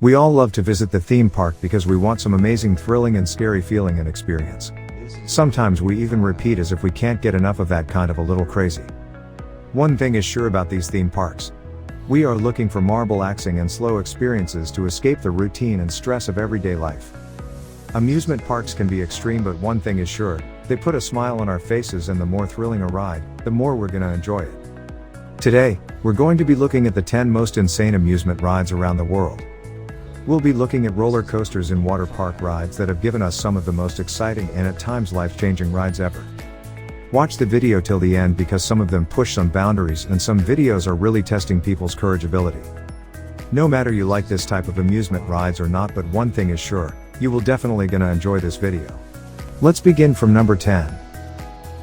We all love to visit the theme park because we want some amazing thrilling and scary feeling and experience. Sometimes we even repeat as if we can't get enough of that kind of a little crazy. One thing is sure about these theme parks. We are looking for marble-axing and slow experiences to escape the routine and stress of everyday life. Amusement parks can be extreme, but one thing is sure, they put a smile on our faces, and the more thrilling a ride, the more we're gonna enjoy it. Today, we're going to be looking at the 10 most insane amusement rides around the world. We'll be looking at roller coasters and water park rides that have given us some of the most exciting and at times life-changing rides ever. Watch the video till the end because some of them push some boundaries and some videos are really testing people's courage ability. No matter you like this type of amusement rides or not, but one thing is sure, you will definitely gonna enjoy this video. Let's begin from number 10.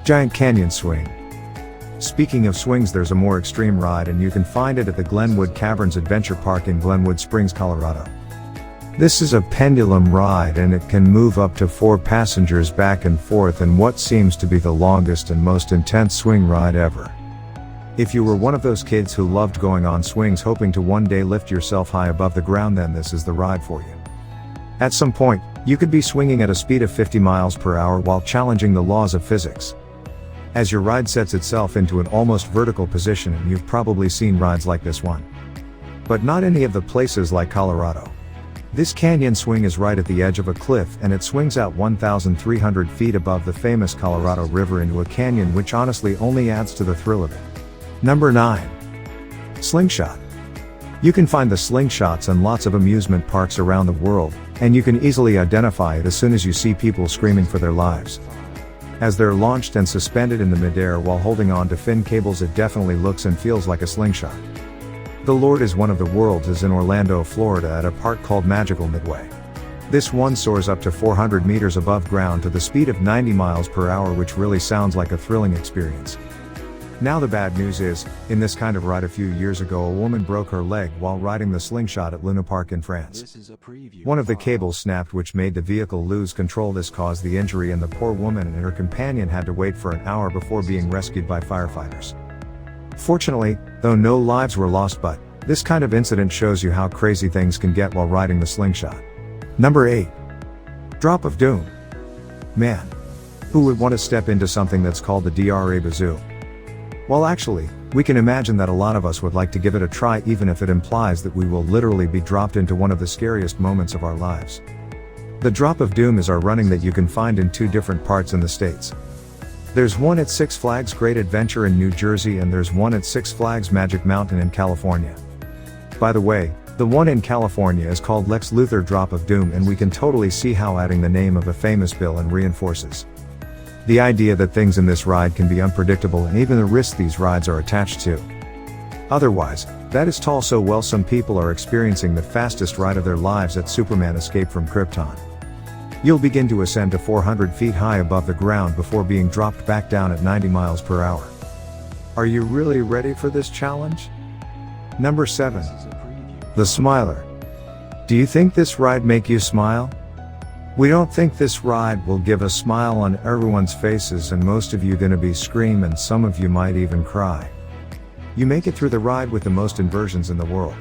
Giant Canyon Swing. Speaking of swings, there's a more extreme ride and you can find it at the Glenwood Caverns Adventure Park in Glenwood Springs, Colorado. This is a pendulum ride and it can move up to 4 passengers back and forth in what seems to be the longest and most intense swing ride ever. If you were one of those kids who loved going on swings hoping to one day lift yourself high above the ground, then this is the ride for you. At some point, you could be swinging at a speed of 50 miles per hour while challenging the laws of physics. As your ride sets itself into an almost vertical position, and you've probably seen rides like this one. But not any of the places like Colorado. This canyon swing is right at the edge of a cliff and it swings out 1,300 feet above the famous Colorado River into a canyon, which honestly only adds to the thrill of it. Number 9. Slingshot. You can find the slingshots in lots of amusement parks around the world, and you can easily identify it as soon as you see people screaming for their lives. As they're launched and suspended in the midair while holding on to fin cables, it definitely looks and feels like a slingshot. The Lord is one of the world's is in Orlando, Florida at a park called Magical Midway. This one soars up to 400 meters above ground to the speed of 90 miles per hour, which really sounds like a thrilling experience. Now the bad news is, in this kind of ride a few years ago, a woman broke her leg while riding the Slingshot at Luna Park in France. One of the cables snapped, which made the vehicle lose control. This caused the injury and the poor woman and her companion had to wait for an hour before being rescued by firefighters. Fortunately, though, no lives were lost, but this kind of incident shows you how crazy things can get while riding the Slingshot. Number 8. Drop of Doom. Man, who would want to step into something that's called the DRA Bazoo? Well, actually, we can imagine that a lot of us would like to give it a try, even if it implies that we will literally be dropped into one of the scariest moments of our lives. The Drop of Doom is our running that you can find in 2 different parts in the States. There's one at Six Flags Great Adventure in New Jersey and there's one at Six Flags Magic Mountain in California. By the way, the one in California is called Lex Luthor Drop of Doom, and we can totally see how adding the name of a famous villain reinforces the idea that things in this ride can be unpredictable and even the risks these rides are attached to. Otherwise, that is tall so well some people are experiencing the fastest ride of their lives at Superman Escape from Krypton. You'll begin to ascend to 400 feet high above the ground before being dropped back down at 90 miles per hour. Are you really ready for this challenge? Number 7. The Smiler. Do you think this ride make you smile? We don't think this ride will give a smile on everyone's faces, and most of you gonna be scream and some of you might even cry. You make it through the ride with the most inversions in the world.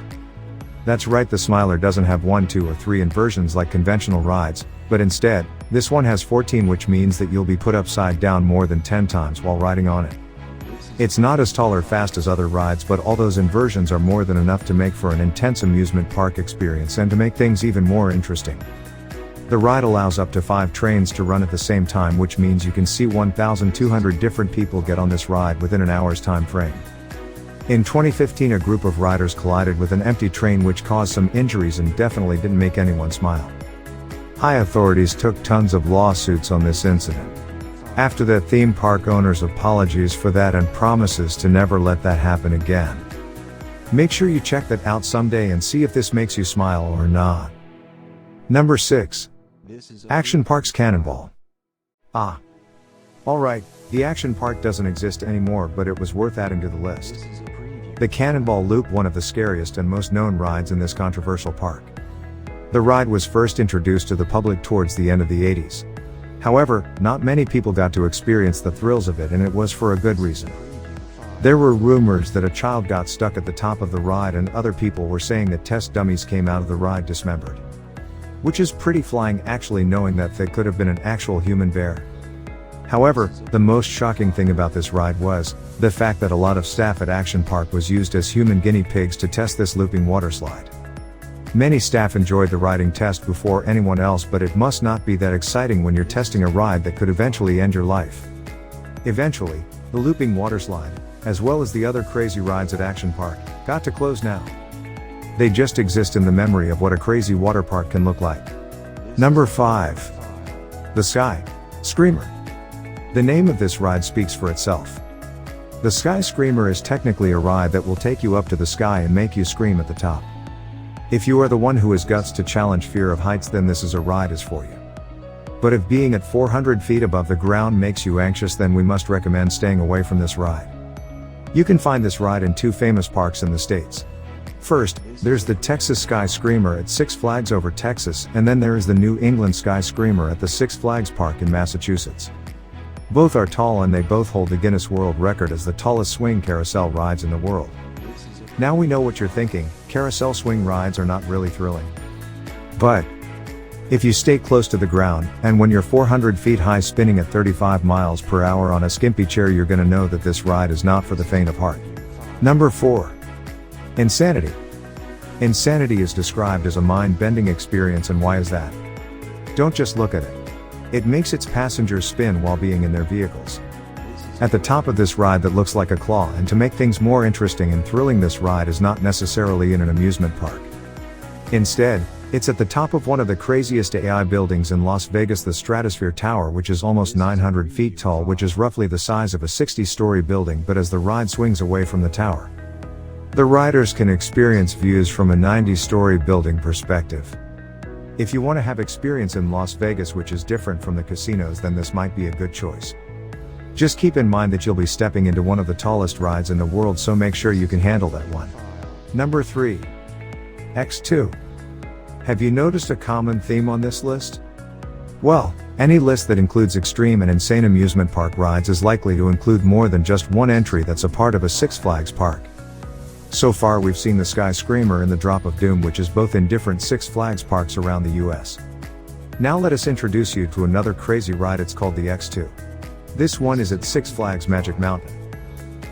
That's right, the Smiler doesn't have 1, 2 or 3 inversions like conventional rides, but instead, this one has 14, which means that you'll be put upside down more than 10 times while riding on it. It's not as tall or fast as other rides, but all those inversions are more than enough to make for an intense amusement park experience and to make things even more interesting. The ride allows up to 5 trains to run at the same time, which means you can see 1,200 different people get on this ride within an hour's time frame. In 2015, a group of riders collided with an empty train, which caused some injuries and definitely didn't make anyone smile. High authorities took tons of lawsuits on this incident. After that, theme park owners apologies for that and promises to never let that happen again. Make sure you check that out someday and see if this makes you smile or not. Number 6. Action Park's Cannonball. Alright, the Action Park doesn't exist anymore, but it was worth adding to the list. The Cannonball Loop, one of the scariest and most known rides in this controversial park. The ride was first introduced to the public towards the end of the 80s. However, not many people got to experience the thrills of it, and it was for a good reason. There were rumors that a child got stuck at the top of the ride, and other people were saying that test dummies came out of the ride dismembered. Which is pretty flying, actually, knowing that they could have been an actual human bear. However, the most shocking thing about this ride was the fact that a lot of staff at Action Park was used as human guinea pigs to test this looping water slide. Many staff enjoyed the riding test before anyone else, but it must not be that exciting when you're testing a ride that could eventually end your life. Eventually, the looping water slide, as well as the other crazy rides at Action Park, got to close now. They just exist in the memory of what a crazy water park can look like. Number 5. The Sky Screamer. The name of this ride speaks for itself. The Sky Screamer is technically a ride that will take you up to the sky and make you scream at the top. If you are the one who has guts to challenge fear of heights, then this is a ride is for you. But if being at 400 feet above the ground makes you anxious, then we must recommend staying away from this ride. You can find this ride in 2 famous parks in the States. First, there's the Texas Sky Screamer at Six Flags Over Texas, and then there is the New England Sky Screamer at the Six Flags Park in Massachusetts. Both are tall, and they both hold the Guinness World Record as the tallest swing carousel rides in the world. Now we know what you're thinking, carousel swing rides are not really thrilling. But if you stay close to the ground, and when you're 400 feet high spinning at 35 miles per hour on a skimpy chair, you're gonna know that this ride is not for the faint of heart. Number 4. Insanity. Insanity is described as a mind-bending experience, and why is that? Don't just look at it. It makes its passengers spin while being in their vehicles. At the top of this ride that looks like a claw, and to make things more interesting and thrilling, this ride is not necessarily in an amusement park. Instead, it's at the top of one of the craziest AI buildings in Las Vegas, the Stratosphere Tower, which is almost 900 feet tall, which is roughly the size of a 60-story building. But as the ride swings away from the tower, the riders can experience views from a 90-story building perspective. If you want to have experience in Las Vegas which is different from the casinos, then this might be a good choice. Just keep in mind that you'll be stepping into one of the tallest rides in the world, so make sure you can handle that one. Number 3. X2. Have you noticed a common theme on this list? Well, any list that includes extreme and insane amusement park rides is likely to include more than just one entry that's a part of a Six Flags park. So far we've seen the Sky Screamer and the Drop of Doom, which is both in different Six Flags parks around the US. Now let us introduce you to another crazy ride. It's called the X2. This one is at Six Flags Magic Mountain.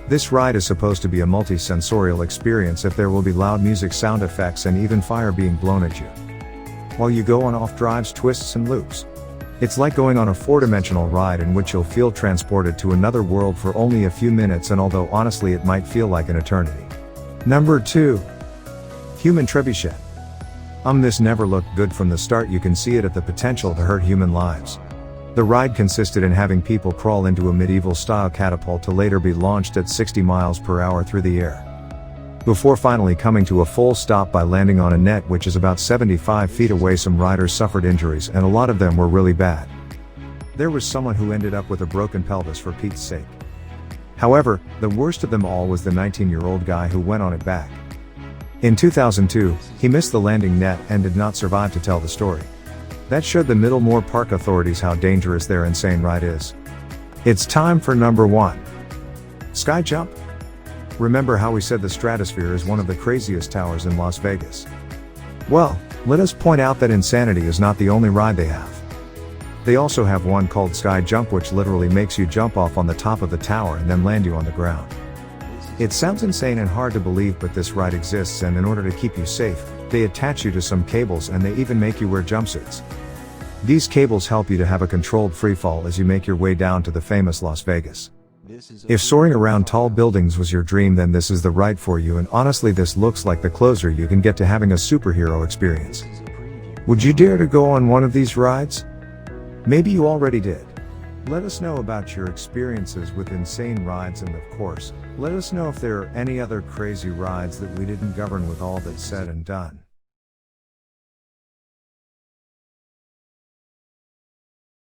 This ride is supposed to be a multi-sensorial experience, if there will be loud music, sound effects, and even fire being blown at you while you go on off-drives, twists, and loops. It's like going on a 4-dimensional ride in which you'll feel transported to another world for only a few minutes, and although honestly it might feel like an eternity. Number 2. Human Trebuchet. This never looked good from the start. You can see it at the potential to hurt human lives. The ride consisted in having people crawl into a medieval-style catapult to later be launched at 60 miles per hour through the air, before finally coming to a full stop by landing on a net which is about 75 feet away. Some riders suffered injuries, and a lot of them were really bad. There was someone who ended up with a broken pelvis, for Pete's sake. However, the worst of them all was the 19-year-old guy who went on it back. In 2002, he missed the landing net and did not survive to tell the story. That showed the Middlemore Park authorities how dangerous their insane ride is. It's time for number 1. Sky Jump. Remember how we said the Stratosphere is one of the craziest towers in Las Vegas? Well, let us point out that Insanity is not the only ride they have. They also have one called Sky Jump, which literally makes you jump off on the top of the tower and then land you on the ground. It sounds insane and hard to believe, but this ride exists, and in order to keep you safe, they attach you to some cables, and they even make you wear jumpsuits. These cables help you to have a controlled freefall as you make your way down to the famous Las Vegas. If soaring around tall buildings was your dream, then this is the ride for you, and honestly this looks like the closer you can get to having a superhero experience. Would you dare to go on one of these rides? Maybe you already did. Let us know about your experiences with insane rides, and of course, let us know if there are any other crazy rides that we didn't cover with all that's said and done.